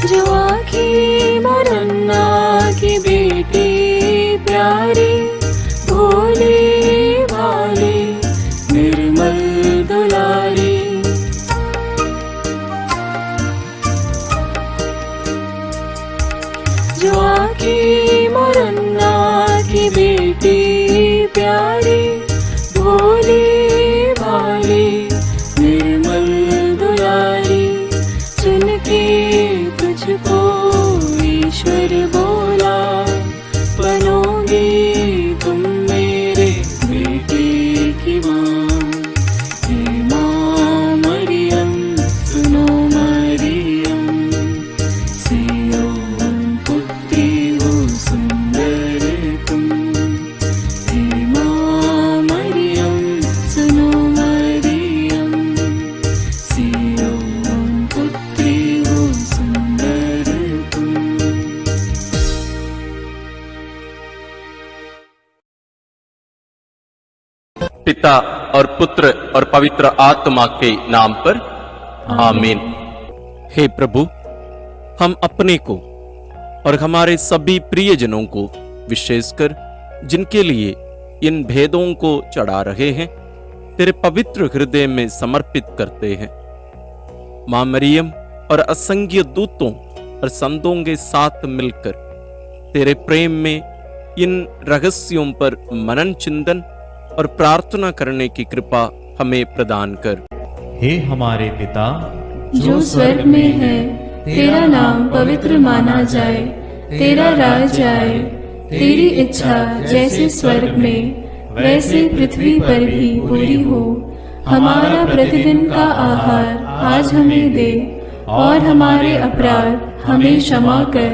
जो आँखें मुरन्ना की बेटी प्यारी, भोली भाली निर्मल दुलारी। जो आँखें मुरन्ना की बेटी प्यारी, भोली भाली निर्मल दुलारी। चुन के तुझको ईश्वर बोला, बनोगी तुम मेरे बेटे की माँ। हे माँ मरियम, सुनो मरियम, सियोन पुत्री हो सुंदर तुम। हे माँ मरियम, सुनो मरियम, सियोन पुत्री हो सुंदर तुम। पिता और पुत्र और पवित्र आत्मा के नाम पर आमीन। हे प्रभु, हम अपने को और हमारे सभी प्रियजनों को, विशेषकर जिनके लिए इन भेदों को चढ़ा रहे हैं, तेरे पवित्र हृदय में समर्पित करते हैं। मां मरियम और असंख्य दूतों और संतों के साथ मिलकर तेरे प्रेम में इन रहस्यों पर मनन चिंतन और प्रार्थना करने की कृपा हमें प्रदान कर। हे हमारे पिता जो स्वर्ग में है, तेरा नाम पवित्र माना जाए, तेरा राज आए, तेरी इच्छा जैसे स्वर्ग में वैसे पृथ्वी पर भी पूरी हो। हमारा प्रतिदिन का आहार आज हमें दे, और हमारे अपराध हमें क्षमा कर,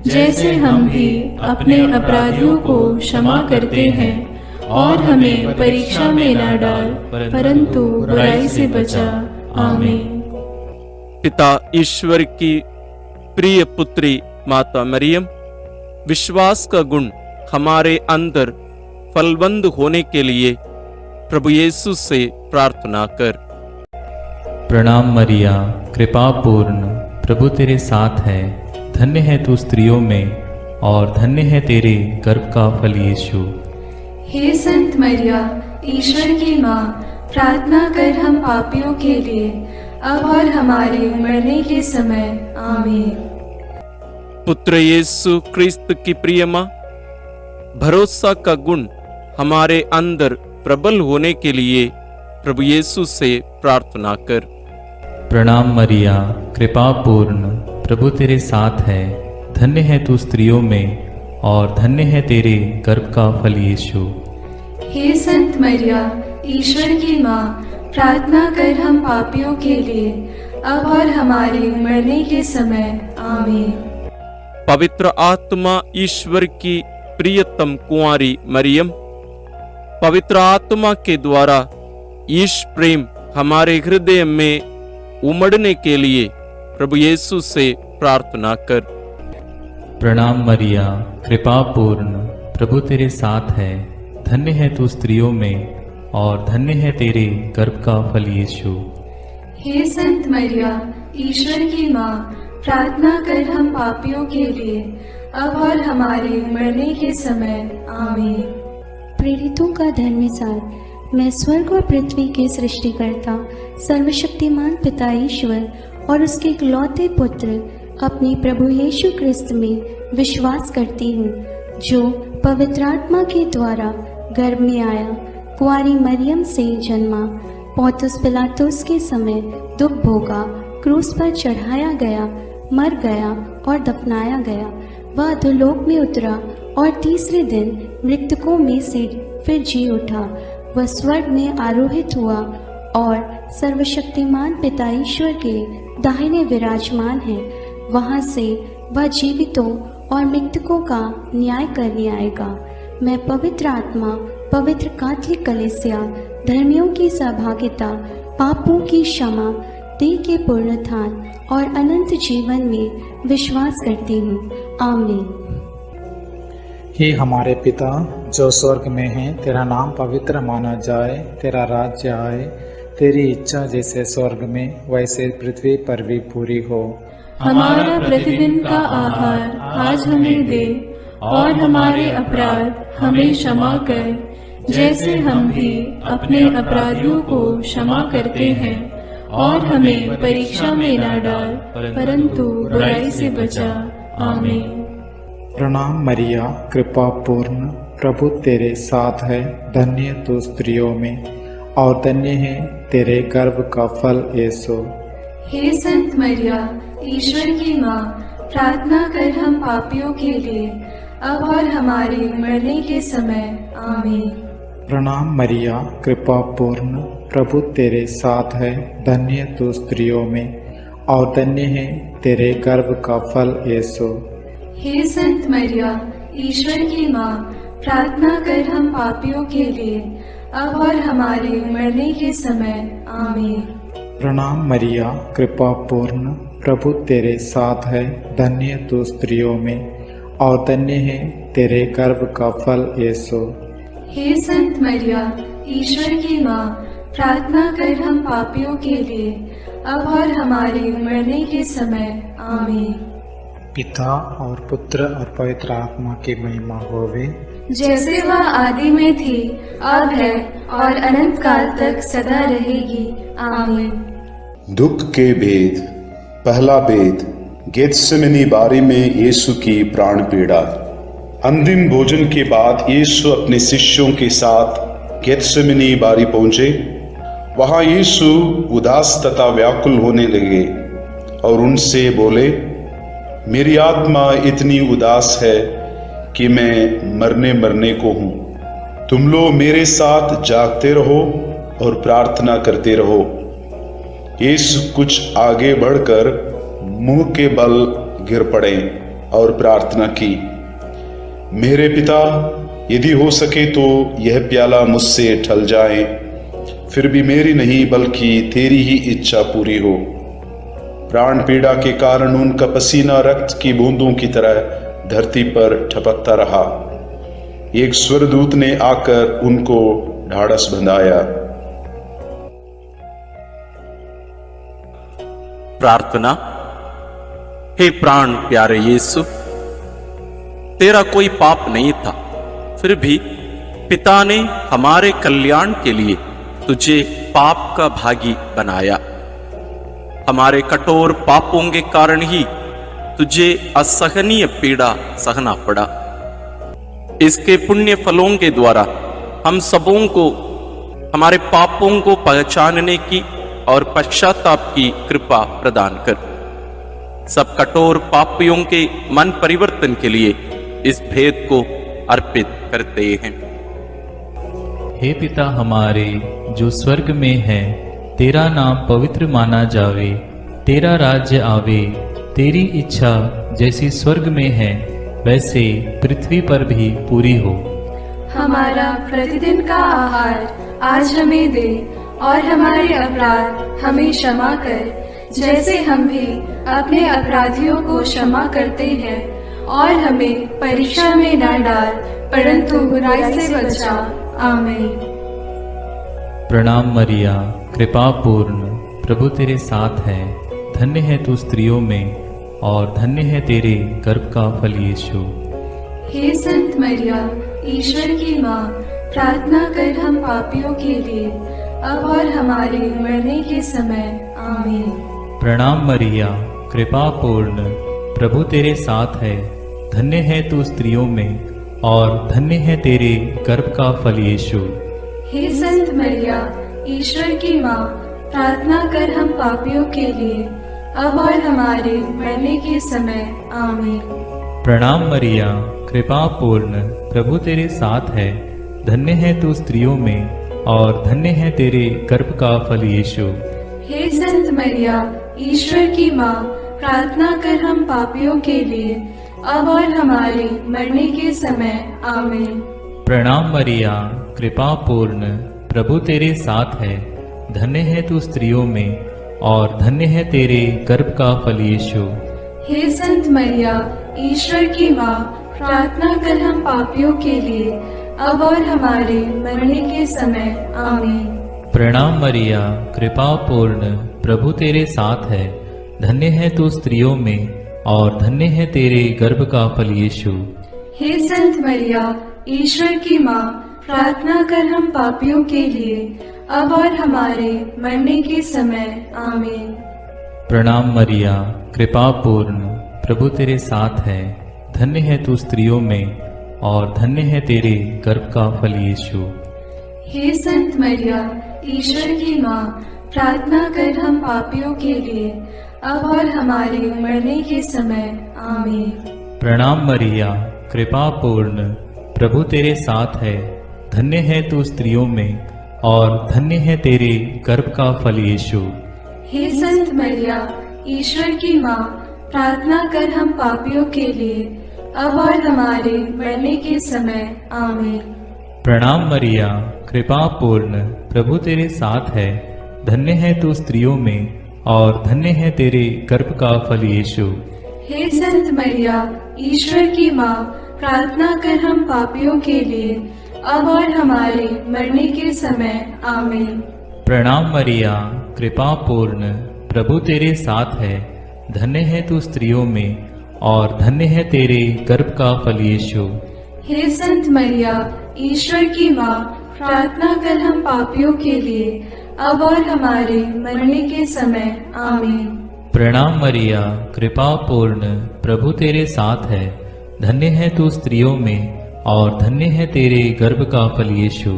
जैसे हम भी अपने अपराधियों को क्षमा करते हैं। और हमें परीक्षा में न डाल, परंतु बुराई से बचा। आमीन। पिता ईश्वर की प्रिय पुत्री माता मरियम, विश्वास का गुण हमारे अंदर फलवंत होने के लिए प्रभु यीशु से प्रार्थना कर। प्रणाम मरिया, कृपा पूर्ण, प्रभु तेरे साथ है। धन्य है तू स्त्रियों में, और धन्य है तेरे गर्भ का फल यीशु। हे संत मरिया, ईश्वर की माँ, प्रार्थना कर हम पापियों के लिए, अब और हमारे मरने के समय। आमीन। पुत्र यीशु क्रिस्त की प्रिय माँ, भरोसा का गुण हमारे अंदर प्रबल होने के लिए प्रभु यीशु से प्रार्थना कर। प्रणाम मरिया, कृपा पूर्ण, प्रभु तेरे साथ है। धन्य है तू स्त्रियों में, और धन्य है तेरे गर्भ का फल यीशु। हे संत मरिया, ईश्वर की माँ, प्रार्थना कर हम पापियों के लिए, अब और हमारे मरने के समय। आमीन। पवित्र आत्मा ईश्वर की प्रियतम कुंवारी मरियम, पवित्र आत्मा के द्वारा ईश प्रेम हमारे हृदय में उमड़ने के लिए प्रभु यीशु से प्रार्थना कर। प्रणाम मरिया, कृपा पूर्ण, प्रभु तेरे साथ है। धन्य है तू स्त्रियों में, और धन्य है तेरे गर्भ का फल यीशु। हे संत मरिया, ईश्वर की माँ, प्रार्थना कर हम पापियों के लिए, अब और हमारे मरने के समय। आमीन। प्रेरितों का धर्मसार। मैं स्वर्ग और पृथ्वी के सृष्टिकर्ता सर्वशक्तिमान पिता ईश्वर और उसके इकलौते पुत्र अपने प्रभु यीशु क्रिस्त में विश्वास करती हूँ, जो पवित्र आत्मा के द्वारा गर्भ में आया, कुंवारी मरियम से जन्मा, पौंतुस पिलातुस के समय दुख भोगा, क्रूस पर चढ़ाया गया, मर गया और दफनाया गया। वह अधोलोक में उतरा और तीसरे दिन मृतकों में से फिर जी उठा। वह स्वर्ग में आरोहित हुआ और सर्वशक्तिमान पिता ईश्वर के दाहिने विराजमान है। वहाँ से वह जीवितों और मृतकों का न्याय करने आएगा। मैं पवित्र आत्मा, पवित्र कैथोलिक कलीसिया, धर्मियों की सहभागिता, पापों की क्षमा, देह के पुनरुत्थान और अनंत जीवन में विश्वास करती हूँ। आमीन। हे हमारे पिता जो स्वर्ग में है, तेरा नाम पवित्र माना जाए, तेरा राज्य आए, तेरी इच्छा जैसे स्वर्ग में वैसे पृथ्वी पर भी पूरी हो। हमारा प्रतिदिन का आहार आज हमें दे, और हमारे अपराध हमें क्षमा कर, जैसे हम भी अपने अपराधियों को क्षमा करते हैं, और हमें परीक्षा में न डाल, परंतु बुराई से बचा। आमीन। प्रणाम मरिया, कृपा पूर्ण, प्रभु तेरे साथ है, धन्य तू स्त्रियों में और धन्य है तेरे गर्भ का फल यीशु। हे संत मरिया, ईश्वर की माँ, प्रार्थना कर हम पापियों के लिए, अब और हमारे मरने के समय। आमीन। प्रणाम मरिया, कृपा पूर्ण, प्रभु तेरे साथ है, धन्य तू स्त्रियों में और धन्य है तेरे गर्भ का फल यीशु। हे संत मरिया, ईश्वर की माँ, प्रार्थना कर हम पापियों के लिए, अब और हमारे मरने के समय। आमीन। प्रणाम मरिया, कृपा पूर्ण, प्रभु तेरे साथ है, धन्य तू स्त्रियों में और धन्य है तेरे गर्भ का फल यीशु। हे संत मरिया, ईश्वर की माँ, प्रार्थना कर हम पापियों के लिए, अब और हमारे मरने के समय। आमीन। पिता और पुत्र और पवित्र आत्मा की महिमा होवे, जैसे वह आदि में थी, अब है और अनंत काल तक सदा रहेगी। आमीन। दुख के भेद। पहला भेद, गेत्सेमनी बारी में यीशु की प्राण पीड़ा। अंतिम भोजन के बाद यीशु अपने शिष्यों के साथ गेत्सेमनी बारी पहुंचे। वहां यीशु उदास तथा व्याकुल होने लगे और उनसे बोले, मेरी आत्मा इतनी उदास है कि मैं मरने को हूं। तुम लोग मेरे साथ जागते रहो और प्रार्थना करते रहो। यीशु कुछ आगे बढ़कर मुंह के बल गिर पड़े और प्रार्थना की, मेरे पिता, यदि हो सके तो यह प्याला मुझसे टल जाए, फिर भी मेरी नहीं बल्कि तेरी ही इच्छा पूरी हो। प्राण पीड़ा के कारण उनका पसीना रक्त की बूंदों की तरह धरती पर ठपकता रहा। एक स्वर्गदूत ने आकर उनको ढाढ़स बंधाया। प्रार्थना। हे प्राण प्यारे यीशु, तेरा कोई पाप नहीं था, फिर भी पिता ने हमारे कल्याण के लिए तुझे पाप का भागी बनाया। हमारे कठोर पापों के कारण ही तुझे असहनीय पीड़ा सहना पड़ा। इसके पुण्य फलों के द्वारा हम सबों को हमारे पापों को पहचानने की और पश्चाताप की कृपा प्रदान कर। सब कठोर पापियों के मन परिवर्तन के लिए इस भेद को अर्पित करते हैं। हे पिता हमारे जो स्वर्ग में है, तेरा नाम पवित्र माना जावे, तेरा राज्य आवे, तेरी इच्छा जैसी स्वर्ग में है वैसे पृथ्वी पर भी पूरी हो। हमारा प्रतिदिन का आहार आज हमें दे, और हमारे अपराध हमें क्षमा कर, जैसे हम भी अपने अपराधियों को क्षमा करते हैं, और हमें परीक्षा में न डाल, परंतु बुराई से बचा। आमीन। प्रणाम मरिया, कृपा पूर्ण, प्रभु तेरे साथ है, धन्य है तू स्त्रियों में और धन्य है तेरे गर्भ का फल यीशु। हे संत मरिया, ईश्वर की माँ, प्रार्थना कर हम पापियों के लिए, अब और हमारे मरने के समय। आमीन। प्रणाम मरिया, कृपा पूर्ण, प्रभु तेरे साथ है, धन्य है तू स्त्रियों में और धन्य है तेरे गर्भ का फल यीशु। हे संत मरिया, ईश्वर की माँ, प्रार्थना कर हम पापियों के लिए, अब और हमारे मरने के समय। आमीन। प्रणाम मरिया, कृपा पूर्ण, प्रभु तेरे साथ है, धन्य है तू स्त्रियों में और धन्य है तेरे गर्भ का फल यीशु। हे संत मरिया, ईश्वर की माँ, प्रार्थना कर हम पापियों के लिए, अब और हमारे मरने के समय। आमीन। प्रणाम मरिया, कृपा पूर्ण, प्रभु तेरे साथ है, धन्य है तू स्त्रियों में और धन्य है तेरे गर्भ का फल यीशु। हे संत मरिया, ईश्वर की माँ, प्रार्थना कर हम पापियों के लिए, अब और हमारे मरने के समय। आमीन। प्रणाम मरिया, कृपा पूर्ण, प्रभु तेरे साथ है, धन्य है तू स्त्रियों में और धन्य है तेरे गर्भ का फल यीशु। हे संत मरिया, ईश्वर की माँ, प्रार्थना कर हम पापियों के लिए, अब और हमारे मरने के समय। आमीन। प्रणाम मरिया, कृपा पूर्ण, प्रभु तेरे साथ है। धन्य है तू स्त्रियों में और धन्य है तेरे गर्भ का फल यीशु। हे संत मरिया, ईश्वर की माँ, प्रार्थना कर हम पापियों के लिए, अब और हमारे मरने के समय। आमीन। प्रणाम मरिया, कृपा पूर्ण, प्रभु तेरे साथ है। धन्य है तू स्त्रियों में और धन्य है तेरे गर्भ का फल यीशु। हे संत मरिया, ईश्वर की माँ, प्रार्थना कर हम पापियों के लिए, अब और हमारे मरने के समय। आमीन। प्रणाम मरिया, कृपा पूर्ण, प्रभु तेरे साथ है। धन्य है तू स्त्रियों में और धन्य है तेरे गर्भ का फल यीशु। हे संत मरिया, ईश्वर की माँ, प्रार्थना कर हम पापियों के लिए, अब और हमारे मरने के समय। आमीन। प्रणाम मरिया, कृपा पूर्ण, प्रभु तेरे साथ है। धन्य है तू स्त्रियों में और धन्य है तेरे गर्भ का फल यीशु। हे संत मरिया, ईश्वर की माँ, प्रार्थना कर हम पापियों के लिए, अब और हमारे मरने के समय। आमीन। प्रणाम मरिया, कृपा पूर्ण, प्रभु तेरे साथ है। धन्य है तू स्त्रियों में और धन्य है तेरे गर्भ का फल यीशु।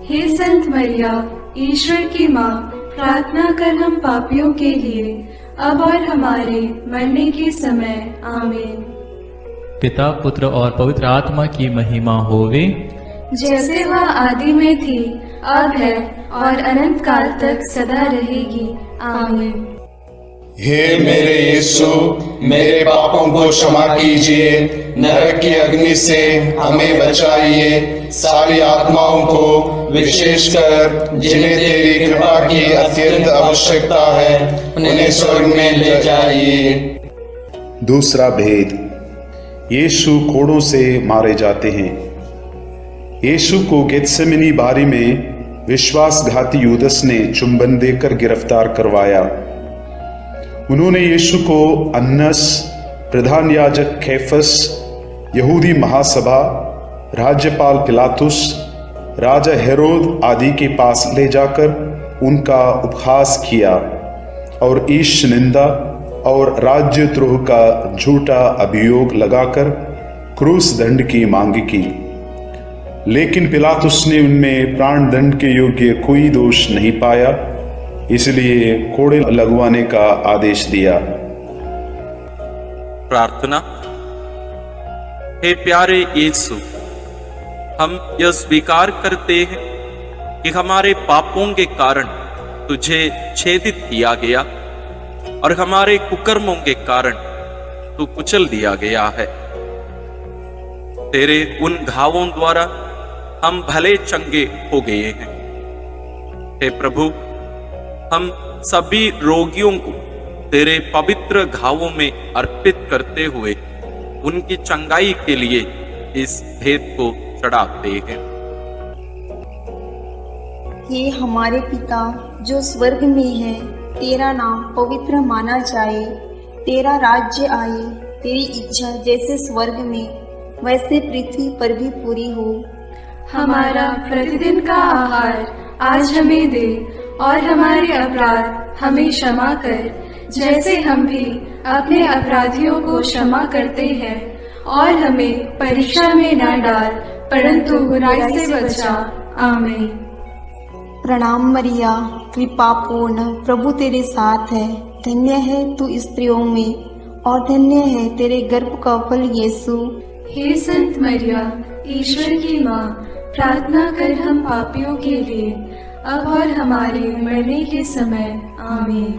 हे संत मरिया, ईश्वर की माँ, प्रार्थना कर हम पापियों के लिए, अब और हमारे मरने के समय। आमीन। पिता, पुत्र और पवित्र आत्मा की महिमा होवे, जैसे वह आदि में थी, अब है और अनंत काल तक सदा रहेगी। आमीन। हे मेरे यीशु, मेरे पापों को क्षमा कीजिए, नरक की अग्नि से हमें बचाइए, सारी आत्माओं को, विशेषकर जिन्हें तेरी कृपा की अत्यंत आवश्यकता है, उन्हें स्वर्ग में ले जाइए। दूसरा भेद, यीशु कोड़ों से मारे जाते हैं। यीशु को गेत्सेमनी बारी में विश्वासघाती यूदस ने चुंबन देकर गिरफ्तार करवाया। उन्होंने यीशु को अन्नस, प्रधान याजक कैफस, यहूदी महासभा, राज्यपाल पिलातुस, राजा हेरोद आदि के पास ले जाकर उनका उपहास किया और ईश निंदा और राज्यद्रोह का झूठा अभियोग लगाकर क्रूस दंड की मांग की। लेकिन पिलातुस ने उनमें प्राण दंड के योग्य कोई दोष नहीं पाया, इसलिए कोड़े लगवाने का आदेश दिया। प्रार्थना। हे प्यारे यीशु, हम यह स्वीकार करते हैं कि हमारे पापों के कारण तुझे छेदित किया गया और हमारे कुकर्मों के कारण तू कुचल दिया गया है। तेरे उन घावों द्वारा हम भले चंगे हो गए हैं। हे प्रभु, हम सभी रोगियों को तेरे पवित्र घावों में अर्पित करते हुए उनकी चंगाई के लिए इस भेद को चढ़ाते हैं। हे हमारे पिता जो स्वर्ग में है, तेरा नाम पवित्र माना जाए, तेरा राज्य आए, तेरी इच्छा जैसे स्वर्ग में वैसे पृथ्वी पर भी पूरी हो। हमारा प्रतिदिन का आहार आज हमें दे और हमारे अपराध हमें क्षमा कर, जैसे हम भी अपने अपराधियों को क्षमा करते हैं, और हमें परीक्षा में न डाल, परंतु बुराई से बचा। आमीन। प्रणाम मरिया, कृपा पूर्ण, प्रभु तेरे साथ है। धन्य है तू स्त्रियों में और धन्य है तेरे गर्भ का फल यीशु। हे संत मरिया, ईश्वर की माँ, प्रार्थना कर हम पापियों के लिए, अब और हमारे मरने के समय। आमीन।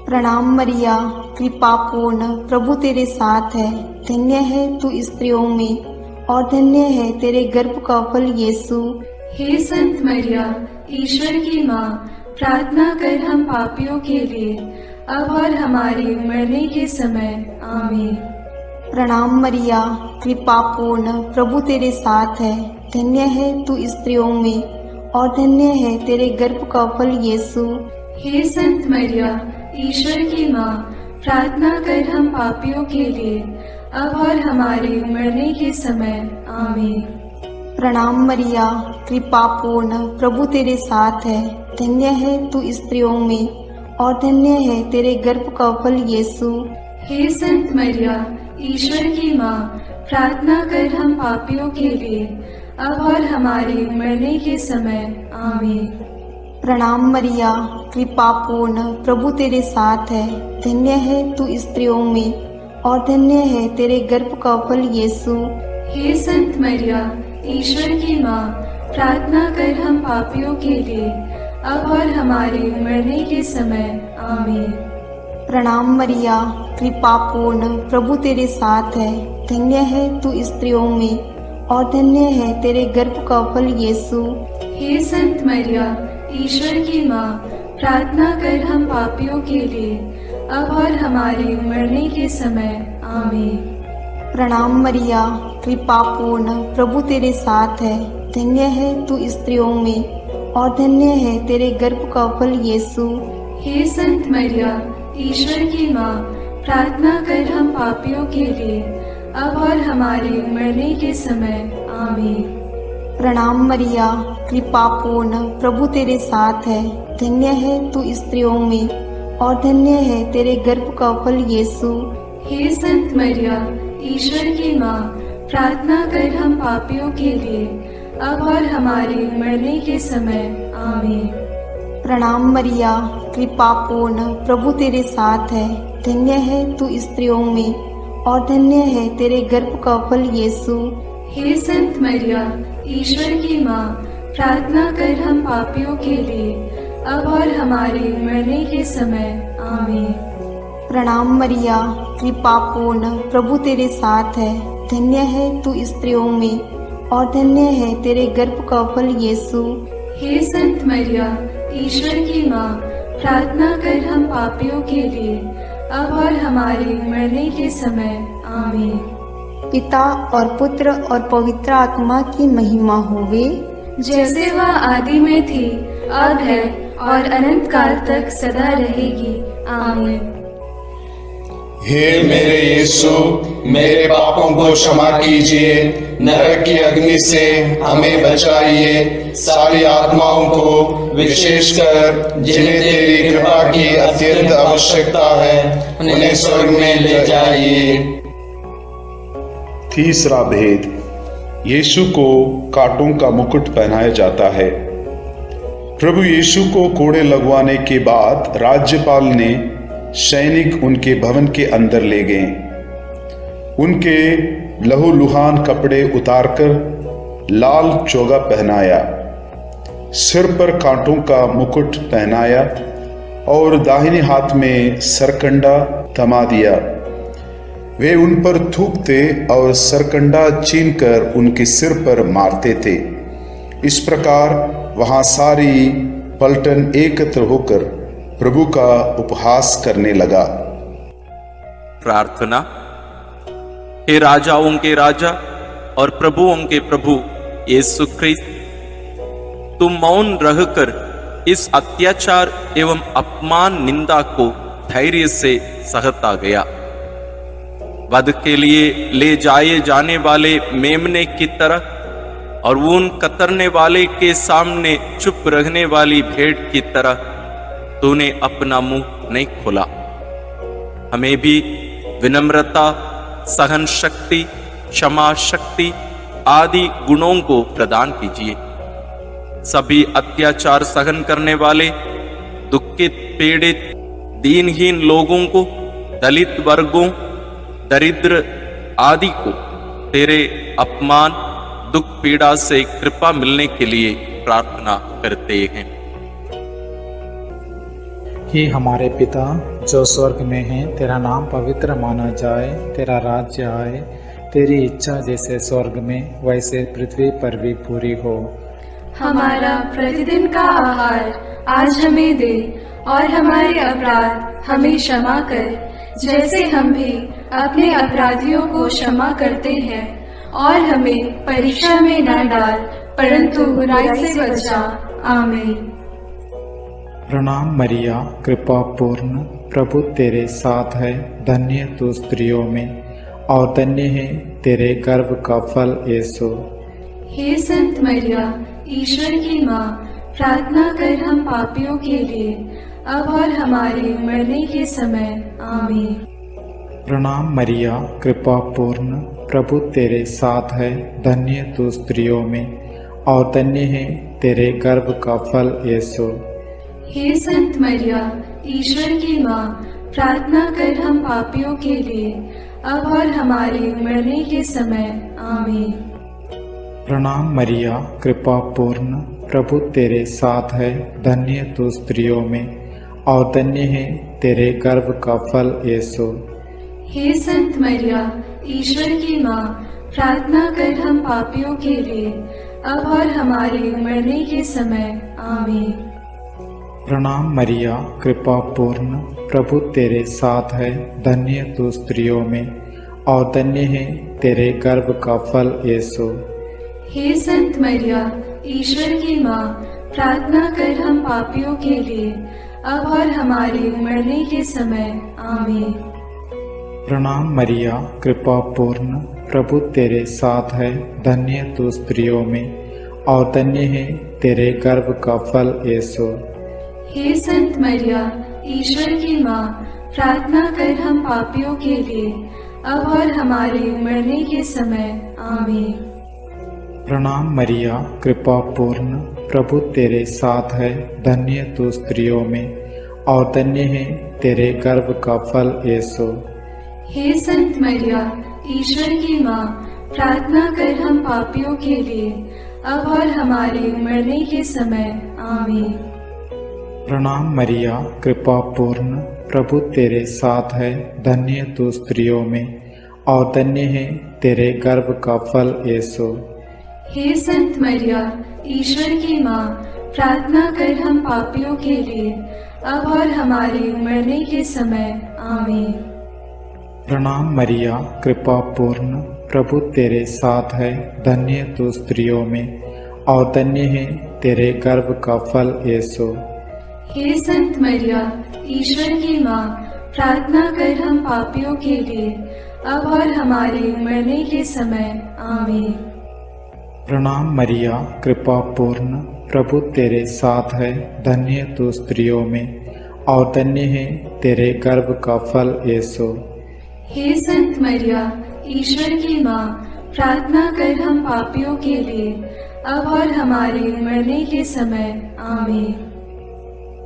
प्रणाम मरिया, कृपा पूर्ण, प्रभु तेरे साथ है। धन्य है तू स्त्रियों में और धन्य है तेरे गर्भ का फल यीशु। हे संत मरिया, ईश्वर की माँ, प्रार्थना कर हम पापियों के लिए, अब और हमारे मरने के समय। आमीन। प्रणाम मरिया, कृपा पूर्ण, प्रभु तेरे साथ है। धन्य है तू स्त्रियों में और धन्य है तेरे गर्भ का फल यीशु। हे संत मरिया, ईश्वर की माँ, प्रार्थना कर हम पापियों के लिए, अब और हमारे मरने के समय। आमीन। प्रणाम मरिया, कृपा पूर्ण, प्रभु तेरे साथ है। धन्य है तू स्त्रियों में, और धन्य है तेरे गर्भ का फल यीशु। हे संत मरिया, ईश्वर की माँ, प्रार्थना कर हम पापियों के लिए, अब और हमारे मरने के समय। आमीन। प्रणाम मरिया, कृपा पूर्ण, प्रभु तेरे साथ है। धन्य है तू स्त्रियों में, और धन्य है तेरे गर्भ का फल यीशु। हे संत मरिया, ईश्वर की माँ, प्रार्थना कर हम पापियों के लिए, अब और हमारे मरने के समय। आमीन। प्रणाम मरिया, कृपा पूर्ण, प्रभु तेरे साथ है। धन्य है तू स्त्रियों में, और धन्य है तेरे गर्भ का फल यीशु। हे संत मरिया, ईश्वर की माँ, प्रार्थना कर हम पापियों के लिए, अब और हमारे मरने के समय। आमीन। प्रणाम मरिया, कृपा पूर्ण, प्रभु तेरे साथ है। धन्य है तू स्त्रियों में, और धन्य है तेरे गर्भ का फल यीशु। हे संत मरिया, ईश्वर की माँ, प्रार्थना कर हम पापियों के लिए, अब और हमारे मरने के समय। आमीन। प्रणाम मरिया, कृपा पूर्ण, प्रभु तेरे साथ है। धन्य है तू स्त्रियों में, और धन्य है तेरे गर्भ का फल यीशु। हे संत मरिया, ईश्वर की माँ, प्रार्थना कर हम पापियों के लिए, अब और हमारे मरने के समय। आमीन। प्रणाम मरिया, कृपा पूर्ण, प्रभु तेरे साथ है। धन्य है तू स्त्रियों में, और धन्य है तेरे गर्भ का फल यीशु। हे संत मरिया, ईश्वर की माँ, प्रार्थना कर हम पापियों के लिए, अब और हमारे मरने के समय। आमीन। प्रणाम मरिया, कृपा पूर्ण, प्रभु तेरे साथ है। धन्य है तू स्त्रियों में, और धन्य है तेरे गर्भ का फल यीशु। हे संत मरिया, ईश्वर की माँ, प्रार्थना कर हम पापियों के लिए, अब और हमारे मरने के समय। आमीन। पिता और पुत्र और पवित्र आत्मा की महिमा होवे, जैसे वह आदि में थी, अब है, और अनंत काल तक सदा रहेगी। आमीन। हे मेरे यीशु, मेरे पापों को क्षमा कीजिए, नरक की अग्नि से हमें बचाइए, सारी आत्माओं को, विशेषकर जिन्हें तेरी कृपा की अत्यंत आवश्यकता है, उन्हें स्वर्ग में ले जाइए। तीसरा भेद, यीशु को कांटों का मुकुट पहनाया जाता है। प्रभु यीशु को कोड़े लगवाने के बाद राज्यपाल ने सैनिक उनके भवन के अंदर ले गए। उनके लहूलुहान कपड़े उतारकर लाल चोगा पहनाया, सिर पर कांटों का मुकुट पहनाया और दाहिने हाथ में सरकंडा थमा दिया। वे उन पर थूकते और सरकंडा छीनकर उनके सिर पर मारते थे। इस प्रकार वहां सारी पलटन एकत्र होकर प्रभु का उपहास करने लगा। प्रार्थना। हे राजाओं के राजा और प्रभुओं के प्रभु यीशु ख्रिस्त, तुम मौन रहकर इस अत्याचार एवं अपमान निंदा को धैर्य से सहता गया। वध के लिए ले जाए जाने वाले मेमने की तरह और ऊन कतरने वाले के सामने चुप रहने वाली भेड़ की तरह तूने अपना मुंह नहीं खोला। हमें भी विनम्रता, सहन शक्ति, क्षमा शक्ति आदि गुणों को प्रदान कीजिए। सभी अत्याचार सहन करने वाले, दुखित, पीड़ित, दीनहीन लोगों को, दलित वर्गों, दरिद्र आदि को तेरे अपमान, दुख, पीड़ा से कृपा मिलने के लिए प्रार्थना करते हैं। हे हमारे पिता जो स्वर्ग में है, तेरा नाम पवित्र माना जाए, तेरा राज्य आए, तेरी इच्छा जैसे स्वर्ग में वैसे पृथ्वी पर भी पूरी हो। हमारा प्रतिदिन का आहार आज हमें दे, और हमारे अपराध हमें क्षमा कर, जैसे हम भी अपने अपराधियों को क्षमा करते हैं, और हमें परीक्षा में न डाल, परंतु बुराई से बचा। आमीन। प्रणाम मरिया, कृपा पूर्ण, प्रभु तेरे साथ है, धन्य तू स्त्रियों में और धन्य है तेरे गर्भ का फल यीशु। हे संत मरिया, ईश्वर की माँ, प्रार्थना कर हम पापियों के लिए, अब और हमारे मरने के समय। आमीन। प्रणाम मरिया, कृपा पूर्ण, प्रभु तेरे साथ है, धन्य तू स्त्रियों में और धन्य है तेरे गर्भ का फल यीशु। हे संत मरिया, ईश्वर की माँ, प्रार्थना कर हम पापियों के लिए, अब और हमारे मरने के समय। आमीन। प्रणाम मरिया, कृपा पूर्ण, प्रभु तेरे साथ है, धन्य तू स्त्रियों में और धन्य है तेरे गर्भ का फल यीशु। हे संत मरिया, ईश्वर की माँ, प्रार्थना कर हम पापियों के लिए, अब और हमारे मरने के समय। आमीन। प्रणाम मरिया, कृपा पूर्ण, प्रभु तेरे साथ है, धन्य तू स्त्रियों में और धन्य है तेरे गर्भ का फल यीशु। हे संत मरिया, ईश्वर की माँ, प्रार्थना कर हम पापियों के लिए, अब और हमारे मरने के समय। आमीन। प्रणाम मरिया, कृपा पूर्ण, प्रभु तेरे साथ है, धन्य तू स्त्रियों में और धन्य है तेरे गर्भ का फल यीशु। हे संत मरिया, ईश्वर की माँ, प्रार्थना कर हम पापियों के लिए, अब और हमारे मरने के समय। आमीन। प्रणाम मरिया, कृपा पूर्ण, प्रभु तेरे साथ है, धन्य तू स्त्रियों में और धन्य है तेरे गर्भ का फल यीशु। हे संत मरिया, ईश्वर की माँ, प्रार्थना कर हम पापियों के लिए, अब और हमारे मरने के समय। आमीन। प्रणाम मरिया, कृपा पूर्ण, प्रभु तेरे साथ है, धन्य तू स्त्रियों में और धन्य है तेरे गर्भ का फल यीशु। हे संत मरिया, ईश्वर की माँ, प्रार्थना कर हम पापियों के लिए, अब और हमारे मरने के समय। आमीन। प्रणाम मरिया, कृपा पूर्ण, प्रभु तेरे साथ है, धन्य तू स्त्रियों में और धन्य है तेरे गर्भ का फल यीशु। हे संत मरिया, ईश्वर की माँ, प्रार्थना कर हम पापियों के लिए, अब और हमारे मरने के समय। आमीन। प्रणाम मरिया, कृपा पूर्ण, प्रभु तेरे साथ है, धन्य तू स्त्रियों में और धन्य है तेरे गर्भ का फल यीशु। हे संत मरिया, ईश्वर की माँ, प्रार्थना कर हम पापियों के लिए, अब और हमारे मरने के समय। आमीन।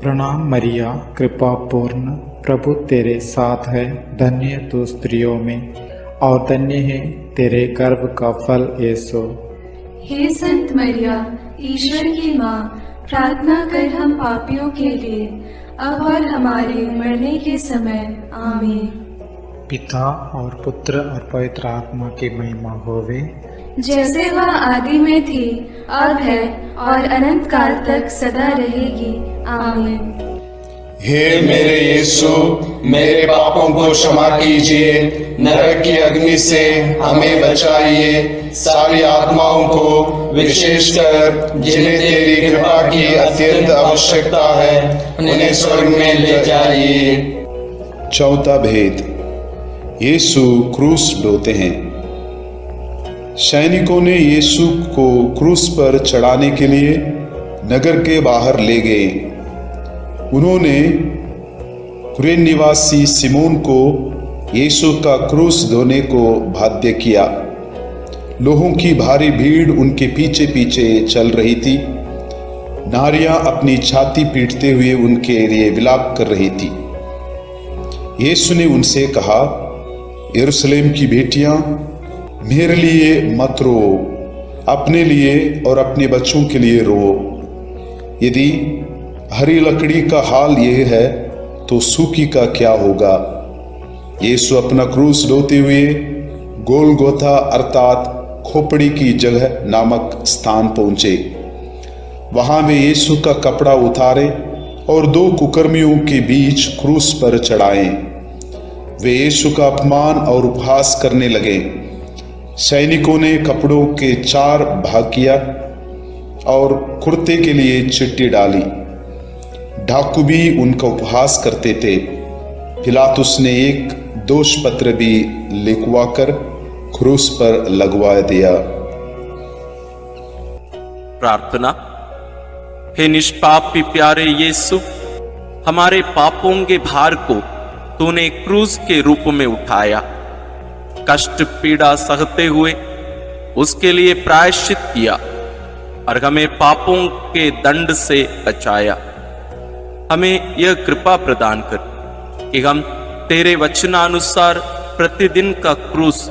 प्रणाम मरिया, कृपा पूर्ण, प्रभु तेरे साथ है, धन्य तू स्त्रियों में और धन्य है तेरे गर्भ का फल यीशु। हे संत मरिया, ईश्वर की माँ, प्रार्थना कर हम पापियों के लिए, अब और हमारे मरने के समय। आमीन। पिता और पुत्र और पवित्र आत्मा की महिमा होवे, जैसे वह आदि में थी, अब है और अनंत काल तक सदा रहेगी। आमीन। हे मेरे यीशु, मेरे पापों को क्षमा कीजिए, नरक की अग्नि से हमें बचाइए, सारी आत्माओं को, विशेषकर जिन्हें तेरी कृपा की अत्यंत आवश्यकता है, उन्हें स्वर्ग में ले जाइए। चौथा भेद, यीशु क्रूस ढोते हैं। सैनिकों ने यीशु को क्रूस पर चढ़ाने के लिए नगर के बाहर ले गए। उन्होंने कुरेन निवासी सिमोन को यीशु का क्रूस ढोने को बाध्य किया। लोगों की भारी भीड़ उनके पीछे पीछे चल रही थी। नारियां अपनी छाती पीटते हुए उनके लिए विलाप कर रही थी। यीशु ने उनसे कहा, यरूशलेम की बेटियां, मेरे लिए मत रो, अपने लिए और अपने बच्चों के लिए रो। यदि हरी लकड़ी का हाल यह है तो सूखी का क्या होगा। यीशु अपना क्रूस ढोते हुए गोलगोथा अर्थात खोपड़ी की जगह नामक स्थान पहुंचे। वहां वे यीशु का कपड़ा उतारे और दो कुकर्मियों के बीच क्रूस पर चढ़ाए। वे यीशु का अपमान और उपहास करने लगे। सैनिकों ने कपड़ों के 4 भाग किया और कुर्ते के लिए चिट्ठी डाली। डाकू भी उनका उपहास करते थे। पिलातुस ने एक दोष पत्र भी लिखवाकर क्रूस पर लगवा दिया। प्रार्थना। हे निष्पापी प्यारे यीशु, हमारे पापों के भार को तूने क्रूस के रूप में उठाया, कष्ट पीड़ा सहते हुए उसके लिए प्रायश्चित किया और हमें पापों के दंड से बचाया। हमें यह कृपा प्रदान कर कि हम तेरे वचनानुसार प्रतिदिन का क्रूस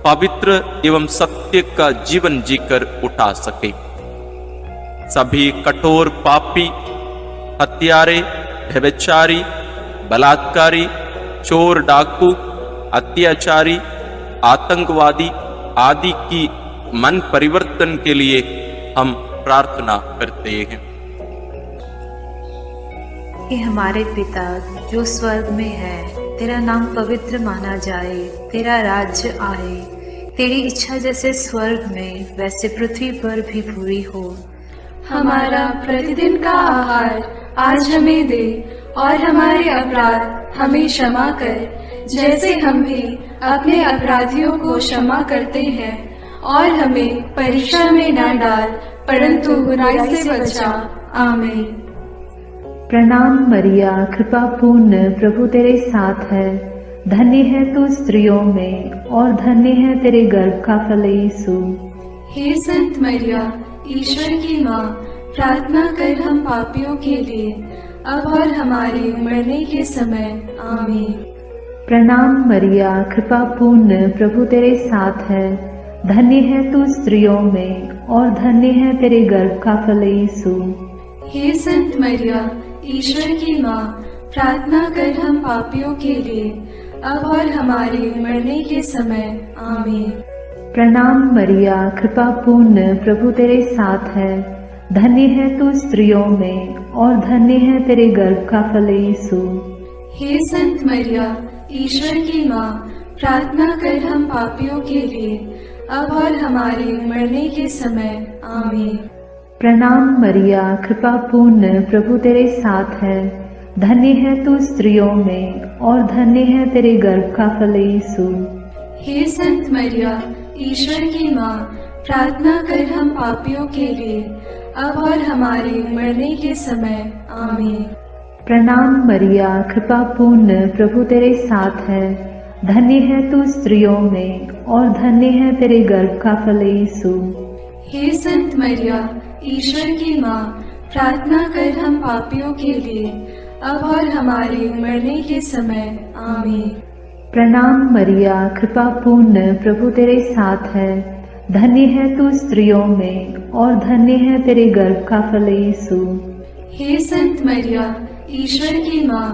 पवित्र एवं सत्य का जीवन जीकर उठा सके। सभी कठोर पापी, हत्यारे, व्यभिचारी, बलात्कारी, चोर, डाकू, अत्याचारी, आतंकवादी आदि की मन परिवर्तन के लिए हम प्रार्थना करते हैं। कि हमारे पिता जो स्वर्ग में है, तेरा नाम पवित्र माना जाए, तेरा राज्य आए, तेरी इच्छा जैसे स्वर्ग में वैसे पृथ्वी पर भी पूरी हो। हमारा प्रतिदिन का आहार आज हमें दे और हमारे अपराध हमें क्षमा कर, जैसे हम भी अपने अपराधियों को क्षमा करते हैं, और हमें परीक्षा में न डाल परंतु बुराई से बचा। आमीन। प्रणाम मरिया, कृपा पूर्ण, प्रभु तेरे साथ है। धन्य है तू स्त्रियों में और धन्य है तेरे गर्भ का फल यीशु। हे संत मरिया, ईश्वर की माँ, प्रार्थना कर हम पापियों के लिए अब और हमारे मरने के समय। आमीन। प्रणाम मरिया, कृपा पूर्ण, प्रभु तेरे साथ है। धन्य है तू स्त्रियों में और धन्य है तेरे गर्भ का फल यीशु। हे संत मरिया, ईश्वर की माँ, प्रार्थना कर हम पापियों के लिए अब और हमारे मरने के समय। आमीन। प्रणाम मरिया, कृपा पूर्ण, प्रभु तेरे साथ है। धन्य है तू स्त्रियों में और धन्य है तेरे गर्भ का फल यीशु। हे संत मरिया, ईश्वर की माँ, प्रार्थना कर हम पापियों के लिए अब और हमारे मरने के समय। आमीन। प्रणाम मरिया, कृपा पूर्ण, प्रभु तेरे साथ है। धन्य है तू स्त्रियों में और धन्य है तेरे गर्भ का फल यीशु। हे संत मरिया, ईश्वर की माँ, प्रार्थना कर हम पापियों के लिए अब और हमारे मरने के समय। आमीन। प्रणाम मरिया, कृपा पूर्ण, प्रभु तेरे साथ है। धन्य है तू स्त्रियों में और धन्य है तेरे गर्भ का फल यीशु। हे संत मरिया, ईश्वर की माँ, प्रार्थना कर हम पापियों के लिए अब और हमारे मरने के समय। आमीन। प्रणाम मरिया, कृपा पूर्ण, प्रभु तेरे साथ है। धन्य है तू स्त्रियों में और धन्य है तेरे गर्भ का फल यीशु। हे संत मरिया, ईश्वर की माँ,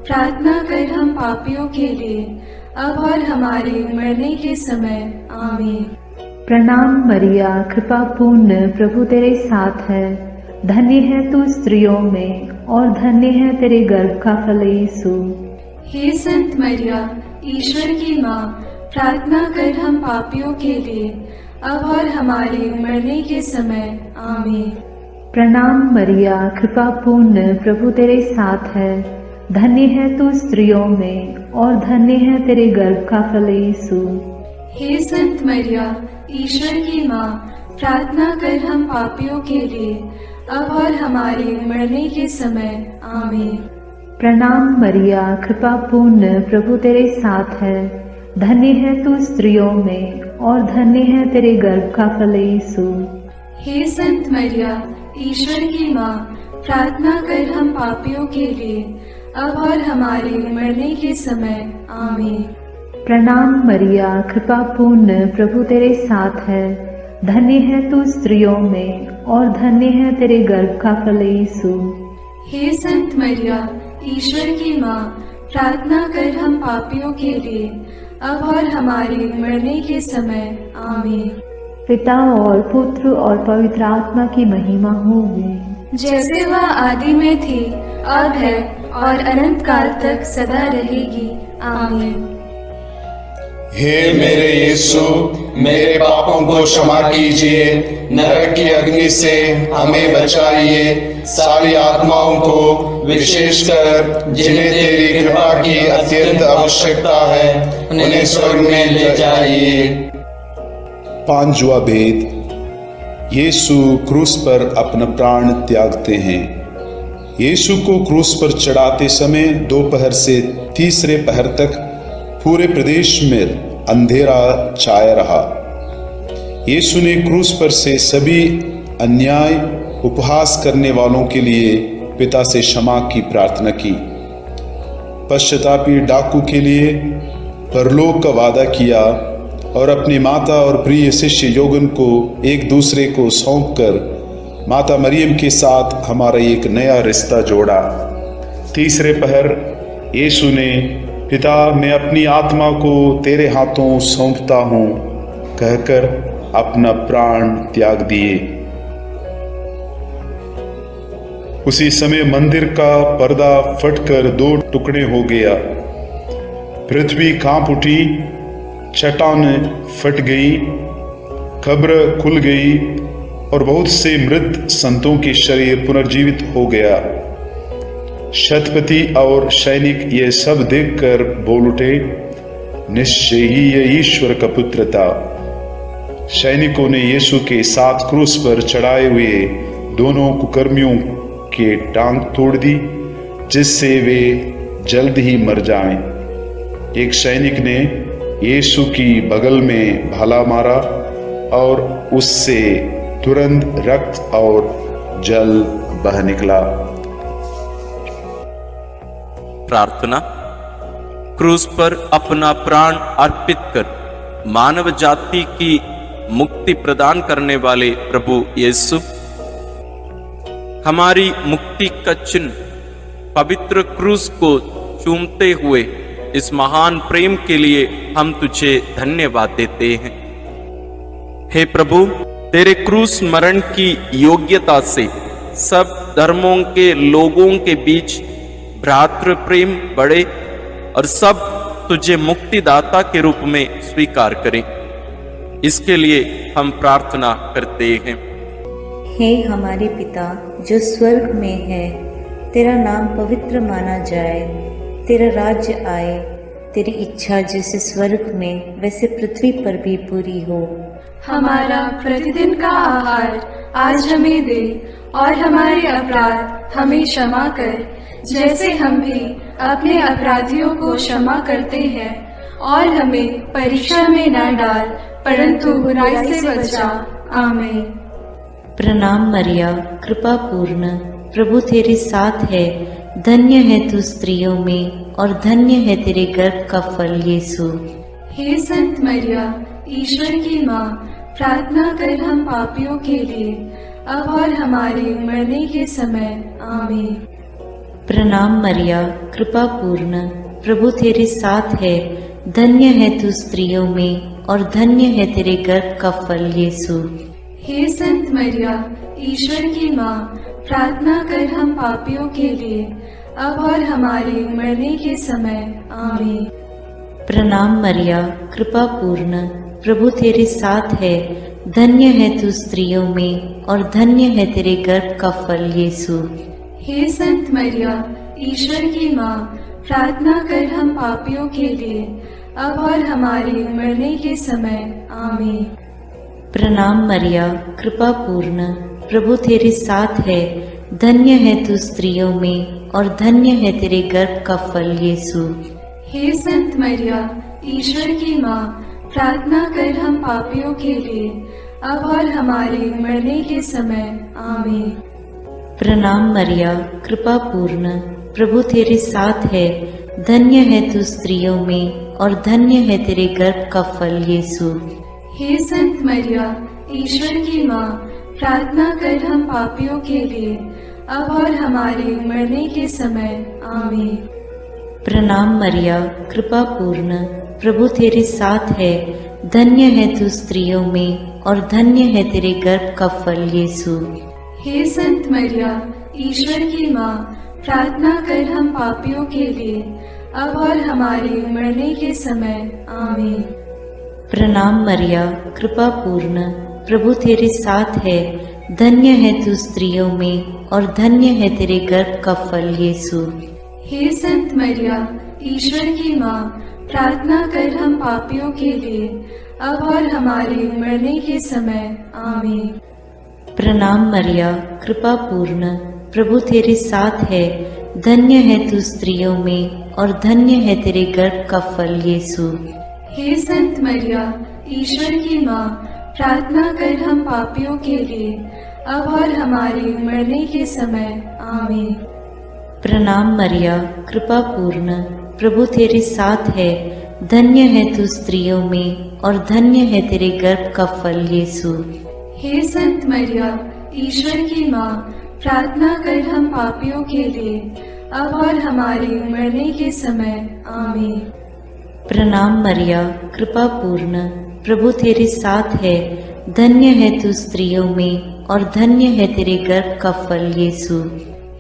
प्रार्थना कर हम पापियों के लिए अब और हमारे मरने के समय। आमीन। प्रणाम मरिया, कृपा पूर्ण, प्रभु तेरे साथ है। धन्य है तू स्त्रियों में और धन्य है तेरे गर्भ का फल यीशु। हे संत मरिया, ईश्वर की माँ, प्रार्थना कर हम पापियों के लिए अब और हमारे मरने के समय। आमीन। प्रणाम मरिया, कृपा पूर्ण, प्रभु तेरे साथ है। धन्य है तू स्त्रियों में और धन्य है तेरे गर्भ का फल यीशु। हे संत मरिया, ईश्वर की माँ, प्रार्थना कर हम पापियों के लिए अब और हमारे मरने के समय। आमीन। प्रणाम मरिया, कृपा पूर्ण, प्रभु तेरे साथ है। धन्य है तू स्त्रियों में और धन्य है तेरे गर्भ का फल यीशु। हे संत मरिया, ईश्वर की माँ, प्रार्थना कर हम पापियों के लिए अब और हमारे मरने के समय। आमीन। प्रणाम मरिया, कृपा पूर्ण, प्रभु तेरे साथ है। धन्य है तू स्त्रियों में और धन्य है तेरे गर्भ का फल यीशु। हे संत मरिया, ईश्वर की माँ, प्रार्थना कर हम पापियों के लिए अब और हमारे मरने के समय। आमीन। पिता और पुत्र और पवित्र आत्मा की महिमा होगी, जैसे वह आदि में थी, अब है और अनंत काल तक सदा रहेगी। आमीन। हे मेरे यीशु, मेरे पापों को क्षमा कीजिए, नरक की अग्नि से हमें बचाइए, सारी आत्माओं को विशेषकर जिन्हें तेरी कृपा की अत्यंत आवश्यकता है, उन्हें स्वर्ग में ले जाइए। पांचवा भेद, यीशु क्रूस पर अपना प्राण त्यागते हैं। यीशु को क्रूस पर चढ़ाते समय दोपहर से तीसरे पहर तक पूरे प्रदेश में अंधेरा छाया रहा। यीशु ने क्रूस पर से सभी अन्याय उपहास करने वालों के लिए पिता से क्षमा की प्रार्थना की। पश्चातापी डाकू के लिए परलोक का वादा किया और अपनी माता और प्रिय शिष्य योगन को एक दूसरे को सौंपकर माता मरियम के साथ हमारा एक नया रिश्ता जोड़ा। तीसरे पहर यीशु ने पिता, मैं अपनी आत्मा को तेरे हाथों सौंपता हूँ कहकर अपना प्राण त्याग दिए। उसी समय मंदिर का पर्दा फटकर दो टुकड़े हो गया। पृथ्वी कांप उठी, चट्टान फट गई, कब्र खुल गई और बहुत से मृत संतों के शरीर पुनर्जीवित हो गया। शतपति और सैनिक ये सब देखकर बोल उठे, निश्चय ही ये ईश्वर का पुत्र था। सैनिकों ने यीशु के साथ क्रूस पर चढ़ाए हुए दोनों कुकर्मियों के टांग तोड़ दी, जिससे वे जल्द ही मर जाएं। एक सैनिक ने यीशु की बगल में भाला मारा और उससे तुरंत रक्त और जल बह निकला। प्रार्थना। क्रूस पर अपना प्राण अर्पित कर मानव जाति की मुक्ति प्रदान करने वाले प्रभु यीशु, हमारी मुक्ति का चिन्ह पवित्र क्रूस को चूमते हुए इस महान प्रेम के लिए हम तुझे धन्यवाद देते हैं। हे प्रभु, तेरे क्रूस मरण की योग्यता से सब धर्मों के लोगों के बीच भ्रातृ प्रेम बढ़े और सब तुझे मुक्तिदाता के रूप में स्वीकार करें। इसके लिए हम प्रार्थना करते हैं। हे हमारे पिता जो स्वर्ग में है, तेरा नाम पवित्र माना जाए, तेरा राज्य आए, तेरी इच्छा जैसे स्वर्ग में वैसे पृथ्वी पर भी पूरी हो। हमारा प्रतिदिन का आहार आज हमें दे और हमारे अपराध हमें क्षमा कर, जैसे हम भी अपने अपराधियों को क्षमा करते हैं, और हमें परीक्षा में न डाल परंतु बुराई से बचा। आमीन। प्रणाम मरिया, कृपा पूर्ण, प्रभु तेरे साथ है, धन्य है तू स्त्रियों में और धन्य है तेरे गर्भ का फल यीशु। हे संत मरिया, ईश्वर की माँ, प्रार्थना कर हम पापियों के लिए, अब और हमारे मरने के समय। आमीन। प्रणाम मरिया, कृपा पूर्ण, प्रभु तेरे साथ है, धन्य है तू स्त्रियों में और धन्य है तेरे गर्भ का फल यीशु। हे संत मरिया, ईश्वर की माँ, प्रार्थना कर हम पापियों के लिए, अब और हमारे मरने के समय। आमीन। प्रणाम मरिया, कृपा पूर्ण, प्रभु तेरे साथ है, धन्य है तू स्त्रियों में और धन्य है तेरे गर्भ का फल यीशु। हे संत मरिया, ईश्वर की माँ, प्रार्थना कर हम पापियों के लिए, अब और हमारे मरने के समय। आमीन। प्रणाम मरिया, कृपा पूर्ण, प्रभु तेरे साथ है, धन्य है तू स्त्रियों में और धन्य है तेरे गर्भ का फल यीशु। हे संत मरिया, ईश्वर की माँ, प्रार्थना कर हम पापियों के लिए, अब और हमारे मरने के समय। आमीन। प्रणाम मरिया, कृपा पूर्ण, प्रभु तेरे साथ है, धन्य है तू स्त्रियों में और धन्य है तेरे गर्भ का फल यीशु। हे संत मरिया, ईश्वर की माँ, प्रार्थना कर हम पापियों के लिए, अब और हमारे मरने के समय। आमीन। प्रणाम मरिया, कृपा पूर्ण, प्रभु तेरे साथ है, धन्य है तू स्त्रियों में और धन्य है तेरे गर्भ का फल यीशु। हे संत मरिया, ईश्वर की माँ, प्रार्थना कर हम पापियों के लिए, अब और हमारे मरने के समय। आमीन। प्रणाम मरिया, कृपा पूर्ण, प्रभु तेरे साथ है, धन्य है तू स्त्रियों में और धन्य है तेरे गर्भ का फल यीशु। हे संत मरिया, ईश्वर की माँ, प्रार्थना कर हम पापियों के लिए, अब और हमारे मरने के समय। आमीन। प्रणाम मरिया, कृपा पूर्ण, प्रभु तेरे साथ है, धन्य है तू स्त्रियों में और धन्य है तेरे गर्भ का फल यीशु। हे संत मरिया, ईश्वर की माँ, प्रार्थना कर हम पापियों के लिए, अब और हमारे मरने के समय। आमीन। प्रणाम मरिया, कृपा पूर्ण, प्रभु तेरे साथ है, धन्य है तू स्त्रियों में और धन्य है तेरे गर्भ का फल यीशु। हे संत मरिया, ईश्वर की माँ, प्रार्थना कर हम पापियों के लिए, अब और हमारे मरने के समय। आमीन। प्रणाम मरिया, कृपा पूर्ण, प्रभु तेरे साथ है, धन्य है तू स्त्रियों में और धन्य है तेरे गर्भ का फल यीशु।